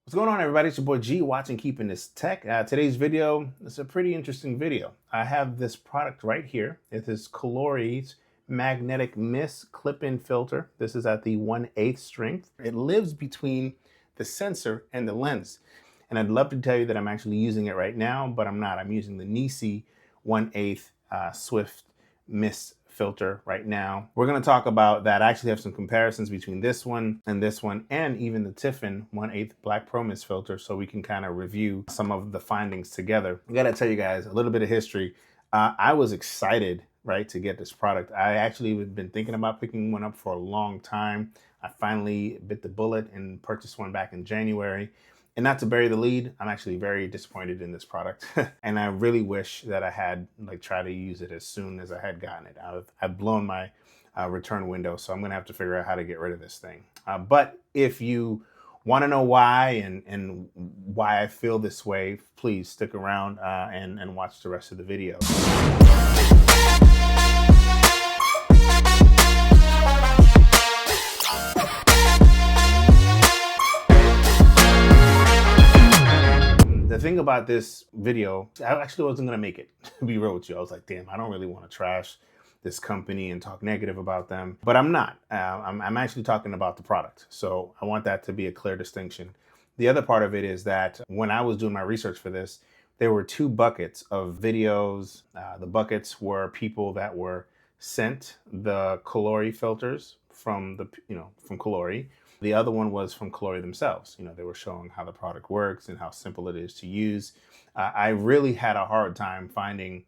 What's going on, everybody? It's your boy G watching Keeping This Tech. Today's video is a pretty interesting video. I have this product right here. It is Kolari's Magnetic Mist Clip-In filter. This is at the 1/8 strength. It lives between the sensor and the lens. And I'd love to tell you that I'm actually using it right now, but I'm not. I'm using the NiSi 1/8 Swift Mist filter right now. We're going to talk about that. I actually have some comparisons between this one, and even the Tiffen 1/8 Black Pro Mist filter, so we can kind of review some of the findings together. I got to tell you guys a little bit of history. I was excited, right, to get this product. I actually have been thinking about picking one up for a long time. I finally bit the bullet and purchased one back in January. And not to bury the lead, I'm actually very disappointed in this product. And I really wish that I had tried to use it as soon as I had gotten it. I've blown my return window, so I'm gonna have to figure out how to get rid of this thing. But if you wanna know why and why I feel this way, please stick around and watch the rest of the video. The thing about this video, I actually wasn't gonna make it, to be real with you. I was like, damn, I don't really wanna trash this company and talk negative about them, but I'm not. I'm actually talking about the product. So I want that to be a clear distinction. The other part of it is that when I was doing my research for this, there were two buckets of videos. The buckets were people that were sent the Kolari filters from Kolari. The other one was from Kolari themselves. They were showing how the product works and how simple it is to use. I really had a hard time finding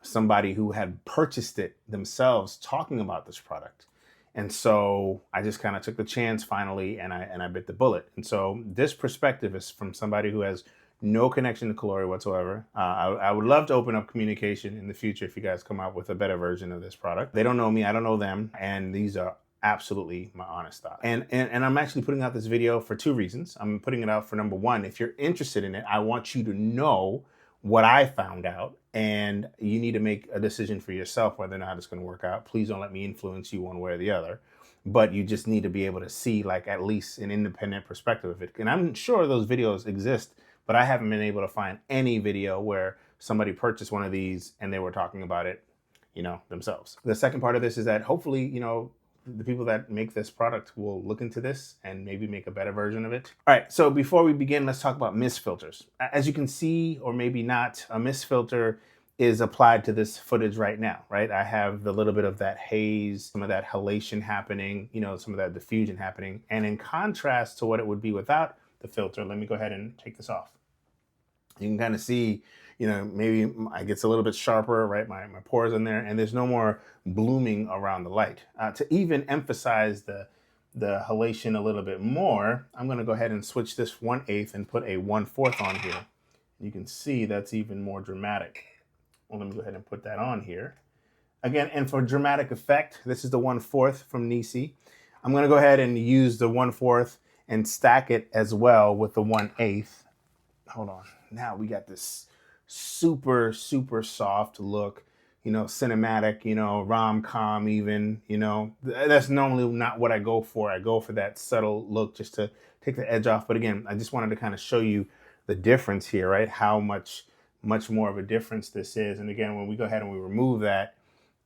somebody who had purchased it themselves talking about this product. And so I just kind of took the chance finally, and I bit the bullet. And so this perspective is from somebody who has no connection to Kolari whatsoever. I would love to open up communication in the future if you guys come out with a better version of this product. They don't know me, I don't know them, and these are absolutely my honest thought. And I'm actually putting out this video for two reasons. I'm putting it out for number one, if you're interested in it, I want you to know what I found out, and you need to make a decision for yourself whether or not it's going to work out. Please don't let me influence you one way or the other, but you just need to be able to see at least an independent perspective of it. And I'm sure those videos exist, but I haven't been able to find any video where somebody purchased one of these and they were talking about it, themselves. The second part of this is that hopefully, the people that make this product will look into this and maybe make a better version of it. All right, so before we begin, let's talk about mist filters. As you can see, or maybe not, a mist filter is applied to this footage right now, right? I have the little bit of that haze, some of that halation happening, some of that diffusion happening. And in contrast to what it would be without the filter, let me go ahead and take this off. You can kind of see, maybe it gets a little bit sharper, right? My pores in there, and there's no more blooming around the light. To even emphasize the halation a little bit more, I'm gonna go ahead and switch this 1/8 and put a 1/4 on here. You can see that's even more dramatic. Well, let me go ahead and put that on here. Again, and for dramatic effect, this is the 1/4 from NiSi. I'm gonna go ahead and use the 1/4 and stack it as well with the 1/8. Hold on. Now we got this super, super soft look, cinematic, rom-com even, That's normally not what I go for. I go for that subtle look just to take the edge off. But again, I just wanted to kind of show you the difference here, right? How much more of a difference this is. And again, when we go ahead and we remove that,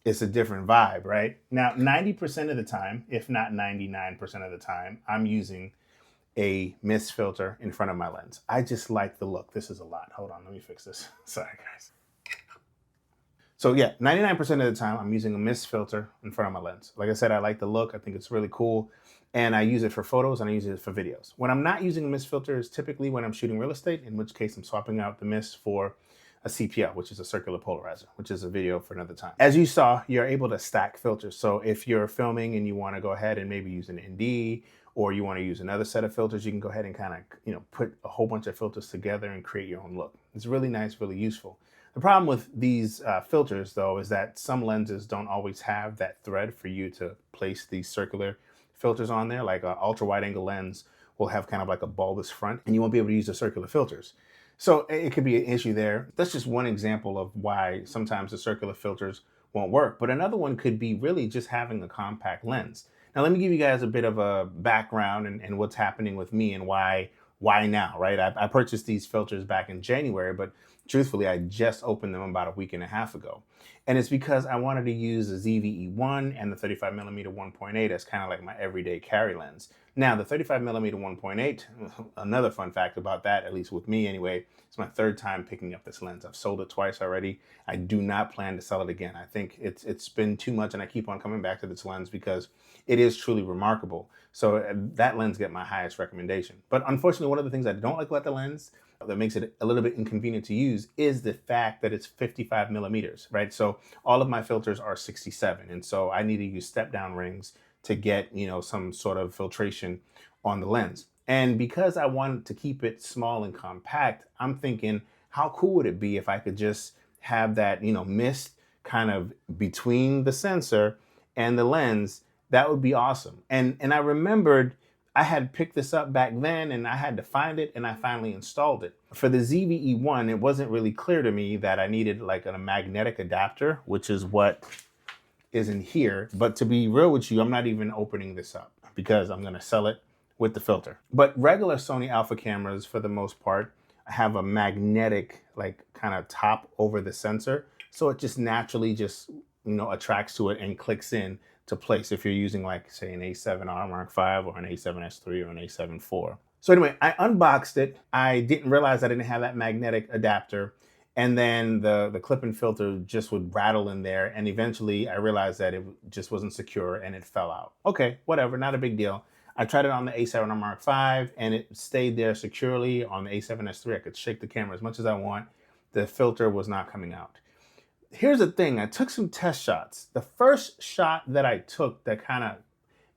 it's a different vibe, right? Now, 90% of the time, if not 99% of the time, I'm using a mist filter in front of my lens. I just like the look. This is a lot. Hold on, let me fix this. Sorry, guys. So yeah, 99% of the time, I'm using a mist filter in front of my lens. Like I said, I like the look. I think it's really cool. And I use it for photos and I use it for videos. When I'm not using a mist filter is typically when I'm shooting real estate, in which case I'm swapping out the mist for a CPL, which is a circular polarizer, which is a video for another time. As you saw, you're able to stack filters. So if you're filming and you want to go ahead and maybe use an ND, or you want to use another set of filters, you can go ahead and kind of, put a whole bunch of filters together and create your own look. It's really nice, really useful. The problem with these filters, though, is that some lenses don't always have that thread for you to place these circular filters on there. Like an ultra wide angle lens will have kind of like a bulbous front, and you won't be able to use the circular filters. So it could be an issue there. That's just one example of why sometimes the circular filters won't work. But another one could be really just having a compact lens. Now, let me give you guys a bit of a background and what's happening with me and why why now, right? I purchased these filters back in January, but truthfully, I just opened them about a week and a half ago. And it's because I wanted to use the ZV-E1 and the 35mm 1.8 as kind of like my everyday carry lens. Now, the 35mm 1.8, another fun fact about that, at least with me anyway, it's my third time picking up this lens. I've sold it twice already. I do not plan to sell it again. I think it's been too much, and I keep on coming back to this lens because it is truly remarkable. So that lens get my highest recommendation. But unfortunately, one of the things I don't like about the lens that makes it a little bit inconvenient to use is the fact that it's 55 millimeters, right? So all of my filters are 67. And so I need to use step down rings to get, you know, some sort of filtration on the lens. And because I wanted to keep it small and compact, I'm thinking, how cool would it be if I could just have that, you know, mist kind of between the sensor and the lens? That would be awesome. And I remembered I had picked this up back then and I had to find it, and I finally installed it. For the ZV-E1, it wasn't really clear to me that I needed like a magnetic adapter, which is what is in here. But to be real with you, I'm not even opening this up because I'm gonna sell it with the filter. But regular Sony Alpha cameras, for the most part, have a magnetic like kind of top over the sensor. So it just naturally just, you know, attracts to it and clicks in to place if you're using like say an A7R Mark V or an A7S III or an A7 IV. So anyway, I unboxed it. I didn't realize I didn't have that magnetic adapter. And then the clip-in filter just would rattle in there. And eventually I realized that it just wasn't secure and it fell out. Okay, whatever, not a big deal. I tried it on the A7R Mark V and it stayed there securely. On the A7S III, I could shake the camera as much as I want. The filter was not coming out. Here's the thing, I took some test shots. The first shot that I took that kind of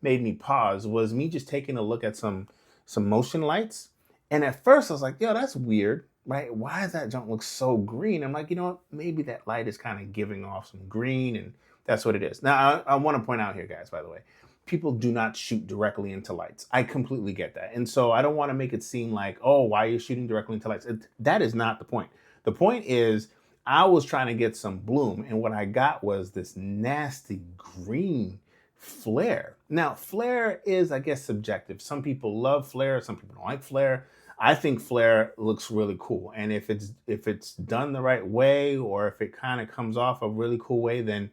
made me pause was me just taking a look at some motion lights. And at first I was like, yo, that's weird, right? Why does that junk look so green? I'm like, you know what? Maybe that light is kind of giving off some green, and that's what it is. Now, I want to point out here, guys, by the way, people do not shoot directly into lights. I completely get that. And so I don't want to make it seem like, oh, why are you shooting directly into lights? That is not the point. The point is, I was trying to get some bloom, and what I got was this nasty green flare. Now, flare is, I guess, subjective. Some people love flare, some people don't like flare. I think flare looks really cool, and if it's done the right way, or if it kind of comes off a really cool way, then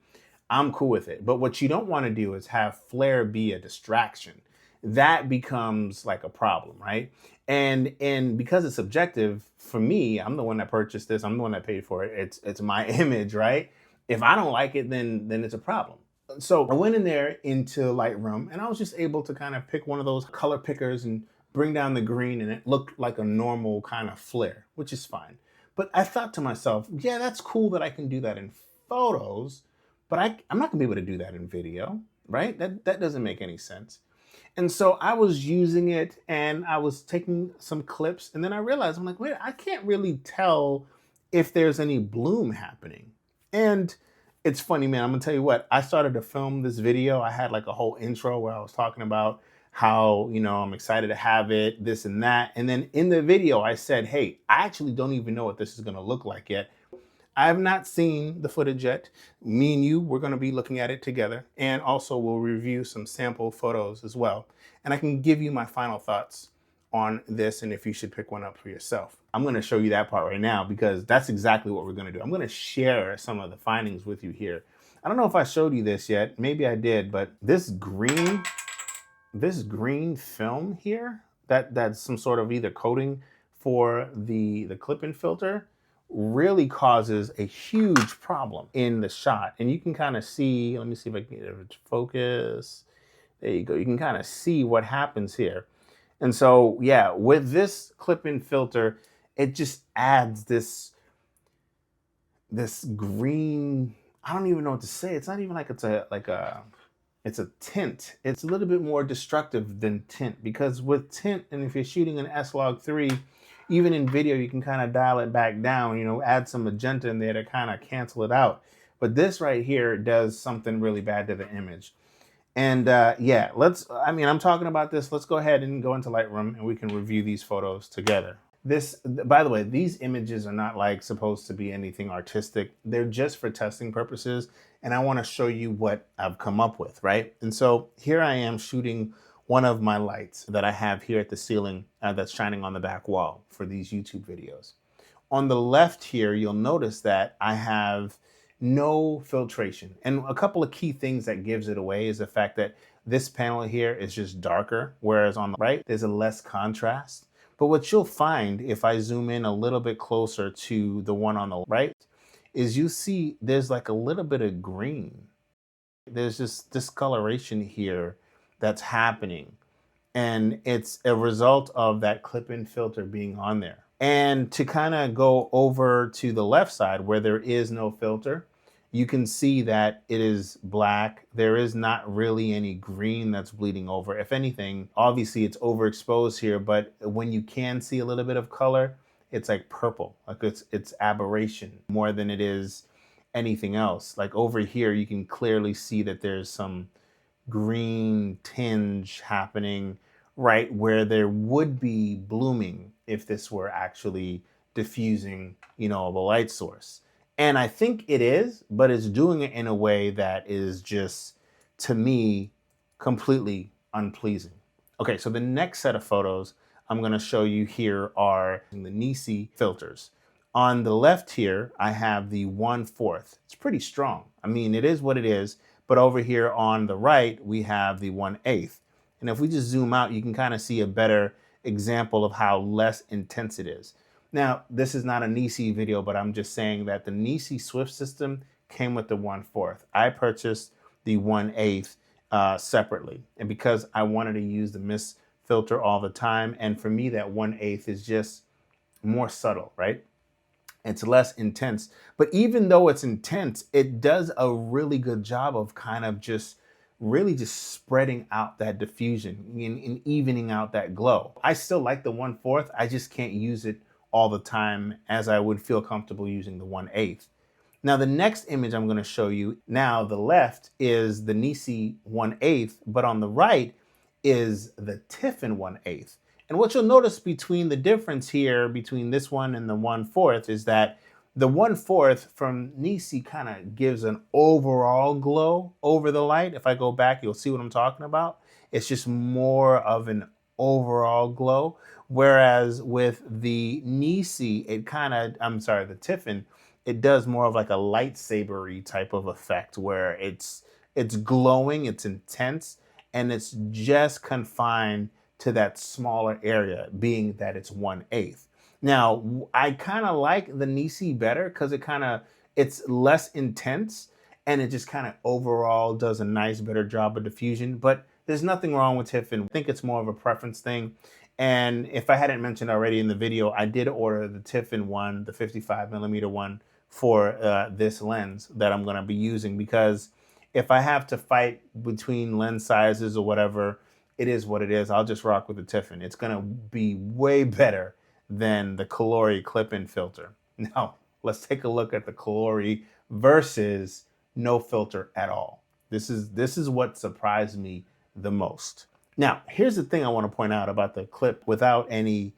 I'm cool with it. But what you don't want to do is have flare be a distraction. That becomes like a problem, right? And because it's subjective, for me, I'm the one that purchased this. I'm the one that paid for it. It's my image, right? If I don't like it, then it's a problem. So I went in there into Lightroom, and I was just able to kind of pick one of those color pickers and bring down the green, and it looked like a normal kind of flare, which is fine. But I thought to myself, yeah, that's cool that I can do that in photos, but I'm not gonna be able to do that in video, right? That doesn't make any sense. And so I was using it and I was taking some clips, and then I realized, I'm like, wait, I can't really tell if there's any bloom happening. And it's funny, man, I'm gonna tell you what, I started to film this video. I had like a whole intro where I was talking about how, you know, I'm excited to have it, this and that. And then in the video, I said, hey, I actually don't even know what this is gonna look like yet. I have not seen the footage yet. Me and you, we're going to be looking at it together, and also we'll review some sample photos as well. And I can give you my final thoughts on this and if you should pick one up for yourself. I'm going to show you that part right now because that's exactly what we're going to do. I'm going to share some of the findings with you here. I don't know if I showed you this yet. Maybe I did, but this green film here, that's some sort of either coating for the clip-in filter, really causes a huge problem in the shot. And you can kind of see, let me see if I can get it to focus. There you go. You can kind of see what happens here. And so, yeah, with this clip-in filter, it just adds this green, I don't even know what to say. It's not even like it's a tint. It's a little bit more destructive than tint, because with tint, and if you're shooting an S-Log3, even in video, you can kind of dial it back down, you know, add some magenta in there to kind of cancel it out. But this right here does something really bad to the image. And yeah, I'm talking about this. Let's go ahead and go into Lightroom and we can review these photos together. By the way, these images are not like supposed to be anything artistic. They're just for testing purposes. And I want to show you what I've come up with, right? And so here I am shooting one of my lights that I have here at the ceiling that's shining on the back wall for these YouTube videos. On the left here, you'll notice that I have no filtration. And a couple of key things that gives it away is the fact that this panel here is just darker, whereas on the right, there's a less contrast. But what you'll find if I zoom in a little bit closer to the one on the right is you see there's like a little bit of green. There's just discoloration here that's happening. And it's a result of that clip-in filter being on there. And to kind of go over to the left side where there is no filter, you can see that it is black. There is not really any green that's bleeding over. If anything, obviously it's overexposed here, but when you can see a little bit of color, it's like purple, like it's aberration more than it is anything else. Like over here, you can clearly see that there's some green tinge happening right where there would be blooming if this were actually diffusing, the light source. And I think it is, but it's doing it in a way that is just, to me, completely unpleasing. Okay, so the next set of photos I'm gonna show you here are the NiSi filters. On the left here, I have the 1/4. It's pretty strong. I mean, it is what it is, but over here on the right, we have the 1/8. And if we just zoom out, you can kind of see a better example of how less intense it is. Now, this is not a NiSi video, but I'm just saying that the NiSi Swift system came with the 1/4. I purchased the 1/8 separately. And because I wanted to use the mist filter all the time, and for me, that 1/8 is just more subtle, right? It's less intense. But even though it's intense, it does a really good job of kind of just really just spreading out that diffusion and evening out that glow. I still like the 1/4. I just can't use it all the time as I would feel comfortable using the 1/8. Now, the next image I'm going to show you now, the left is the NiSi 1/8, but on the right is the Tiffen 1/8. And what you'll notice between the difference here between this one and the 1/4 is that the 1/4 from NiSi kind of gives an overall glow over the light. If I go back, you'll see what I'm talking about. It's just more of an overall glow. Whereas with the NiSi, the Tiffen, it does more of like a lightsabery type of effect where it's glowing, it's intense, and it's just confined to that smaller area, being that it's 1/8. Now, I kind of like the NiSi better because it's less intense and it just kind of overall does a nice, better job of diffusion. But there's nothing wrong with Tiffen. I think it's more of a preference thing. And if I hadn't mentioned already in the video, I did order the Tiffen one, the 55mm one for this lens that I'm going to be using, because if I have to fight between lens sizes or whatever, it is what it is. I'll just rock with the Tiffen. It's going to be way better than the Kolari clip-in filter. Now, let's take a look at the Kolari versus no filter at all. This is what surprised me the most. Now, here's the thing I want to point out about the clip without any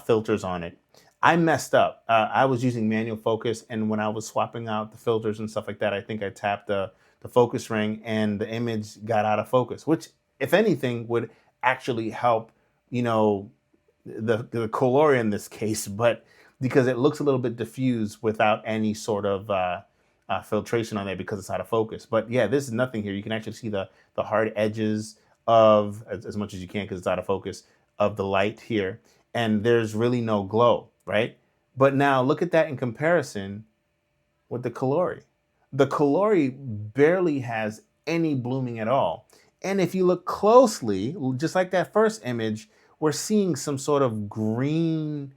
filters on it. I messed up. I was using manual focus, and when I was swapping out the filters and stuff like that, I think I tapped the focus ring and the image got out of focus, which, if anything, would actually help, the Kolari in this case, but because it looks a little bit diffused without any sort of filtration on there because it's out of focus. But yeah, this is nothing here. You can actually see the hard edges of, as much as you can because it's out of focus, of the light here. And there's really no glow, right? But now look at that in comparison with the Kolari. The Kolari barely has any blooming at all. And if you look closely, just like that first image, we're seeing some sort of green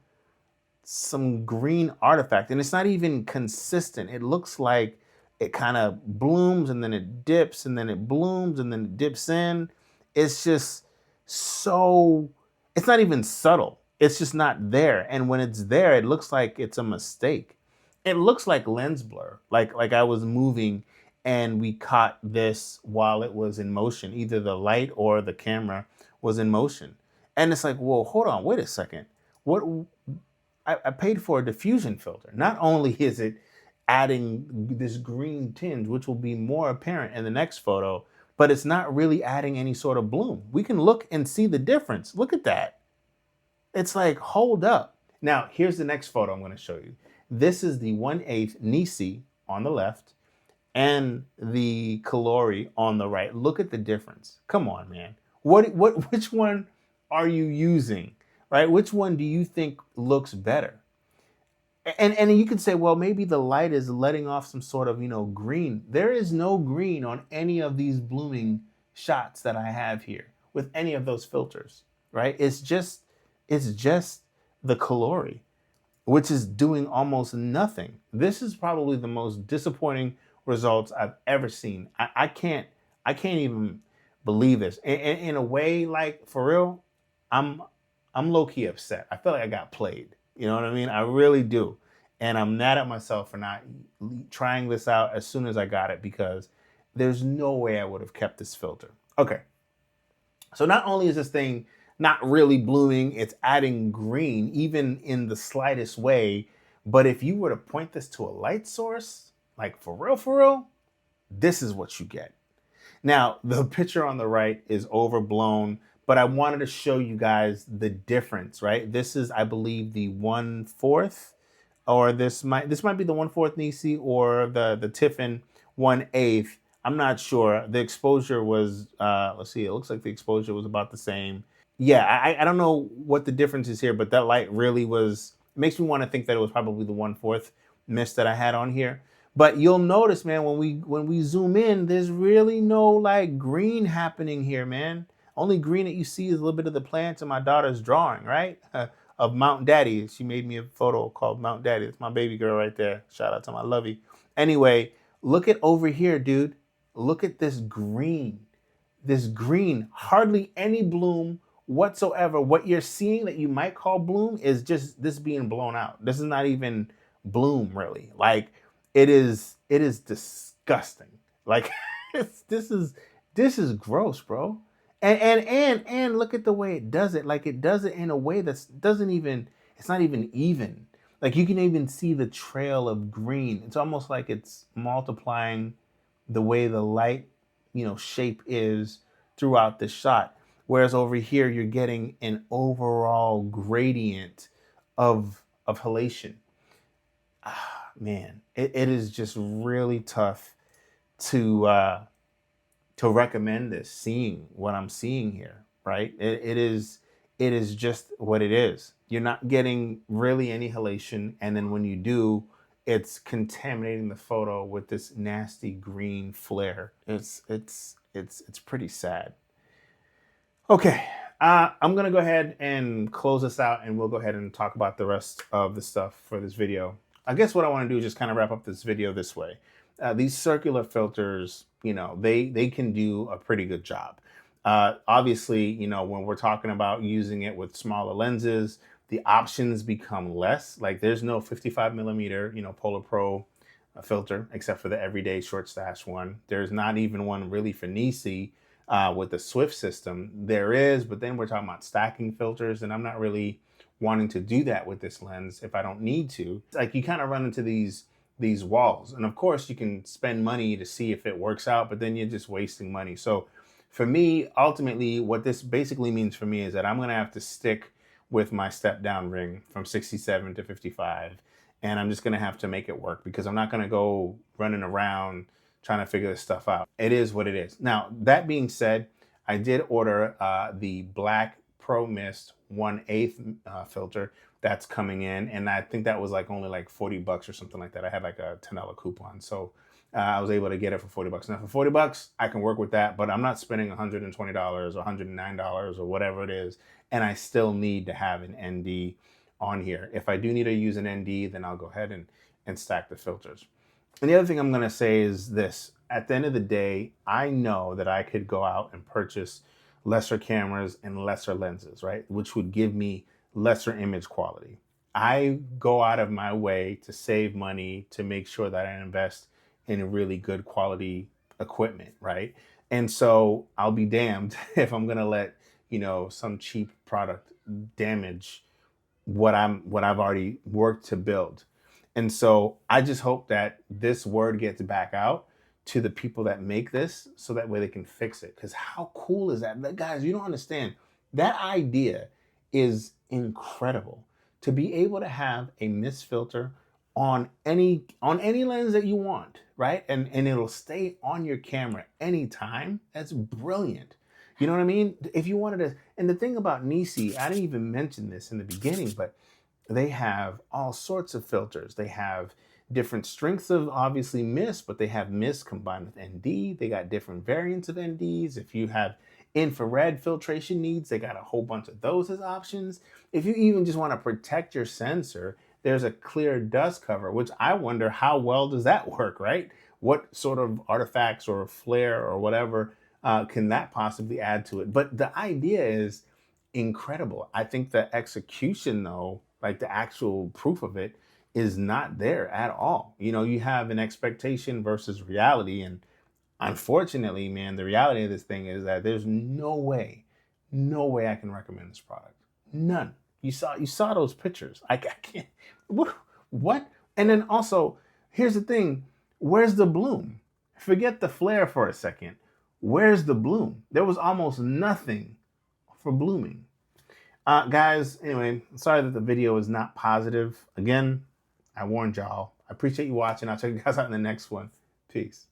artifact. And it's not even consistent. It looks like it kind of blooms and then it dips and then it blooms and then it dips in. It's just it's not even subtle. It's just not there. And when it's there, it looks like it's a mistake. It looks like lens blur, like I was moving and we caught this while it was in motion. Either the light or the camera was in motion. And it's like, whoa, hold on, wait a second. I paid for a diffusion filter. Not only is it adding this green tinge, which will be more apparent in the next photo, but it's not really adding any sort of bloom. We can look and see the difference. Look at that. It's like, hold up. Now, here's the next photo I'm going to show you. This is the 1/8 NiSi on the left and the Kolari on the right. Look at the difference. Come on, man. Which one are you using, right? Which one do you think looks better? And you could say, well, maybe the light is letting off some sort of, green. There is no green on any of these blooming shots that I have here with any of those filters, right? It's just the Kolari, which is doing almost nothing. This is probably the most disappointing results I've ever seen. I can't even believe this. In a way, like, for real, I'm low-key upset. I feel like I got played. You know what I mean? I really do. And I'm mad at myself for not trying this out as soon as I got it, because there's no way I would have kept this filter. Okay. So not only is this thing not really blooming, it's adding green even in the slightest way. But if you were to point this to a light source, like for real, this is what you get. Now, the picture on the right is overblown, but I wanted to show you guys the difference, right? This is, I believe, the 1/4, or this might be the 1/4 NiSi, or the Tiffen 1/8. I'm not sure. The exposure was, let's see, it looks like the exposure was about the same. Yeah, I don't know what the difference is here, but that light really was, it makes me want to think that it was probably the 1/4 mist that I had on here. But you'll notice, man, when we zoom in, there's really no like green happening here, man. Only green that you see is a little bit of the plants in my daughter's drawing, right? Of Mount Daddy. She made me a photo called Mount Daddy. It's my baby girl right there. Shout out to my lovey. Anyway, look at over here, dude. Look at this green. This green, hardly any bloom whatsoever. What you're seeing that you might call bloom is just this being blown out. This is not even bloom, really. Like, it is disgusting. Like, this is gross, bro. And look at the way it does it. Like, it does it in a way that's it's not even. Like, you can even see the trail of green. It's almost like it's multiplying the way the light, shape is throughout the shot. Whereas over here, you're getting an overall gradient of halation. Man, it is just really tough to recommend this, seeing what I'm seeing here, right? It is just what it is. You're not getting really any halation, and then when you do, it's contaminating the photo with this nasty green flare. It's pretty sad. Okay, I'm gonna go ahead and close this out, and we'll go ahead and talk about the rest of the stuff for this video. I guess what I want to do is just kind of wrap up this video this way. These circular filters, they can do a pretty good job. Obviously, when we're talking about using it with smaller lenses, the options become less. Like, there's no 55mm, Polar Pro filter, except for the everyday short stash one. There's not even one really for NiSi with the Swift system. There is, but then we're talking about stacking filters, and I'm not really wanting to do that with this lens if I don't need to. Like, you kind of run into these walls, and of course you can spend money to see if it works out, but then you're just wasting money. So for me, ultimately, what this basically means for me is that I'm going to have to stick with my step down ring from 67 to 55, and I'm just going to have to make it work, because I'm not going to go running around trying to figure this stuff out. It is what it is. Now, that being said, I did order the Black Pro Mist 1/8 filter that's coming in, and I think that was like only like $40 or something like that. I had like a $10 coupon, so I was able to get it for $40. Now, for $40, I can work with that, but I'm not spending $120 or $109 or whatever it is, and I still need to have an ND on here. If I do need to use an ND, then I'll go ahead and stack the filters. And the other thing I'm going to say is this. At the end of the day, I know that I could go out and purchase lesser cameras and lesser lenses, right? Which would give me lesser image quality. I go out of my way to save money to make sure that I invest in really good quality equipment, right? And so I'll be damned if I'm going to let, some cheap product damage what I've already worked to build. And so I just hope that this word gets back out to the people that make this so that way they can fix it. Because how cool is that? Guys, you don't understand. That idea is incredible. To be able to have a mist filter on any lens that you want, right? And it'll stay on your camera anytime. That's brilliant. You know what I mean? If you wanted to, and the thing about NiSi, I didn't even mention this in the beginning, but they have all sorts of filters. They have different strengths of obviously mist, but they have mist combined with ND. They got different variants of NDs. If you have infrared filtration needs, they got a whole bunch of those as options. If you even just want to protect your sensor, there's a clear dust cover, which I wonder how well does that work, right? What sort of artifacts or flare or whatever can that possibly add to it? But the idea is incredible. I think the execution though, like the actual proof of it, is not there at all. You know, you have an expectation versus reality, and unfortunately, man, the reality of this thing is that there's no way I can recommend this product. None. You saw those pictures. I can't. What? And then also, here's the thing. Where's the bloom? Forget the flare for a second. Where's the bloom? There was almost nothing for blooming. Guys, anyway, sorry that the video is not positive. Again, I warned y'all. I appreciate you watching. I'll check you guys out in the next one. Peace.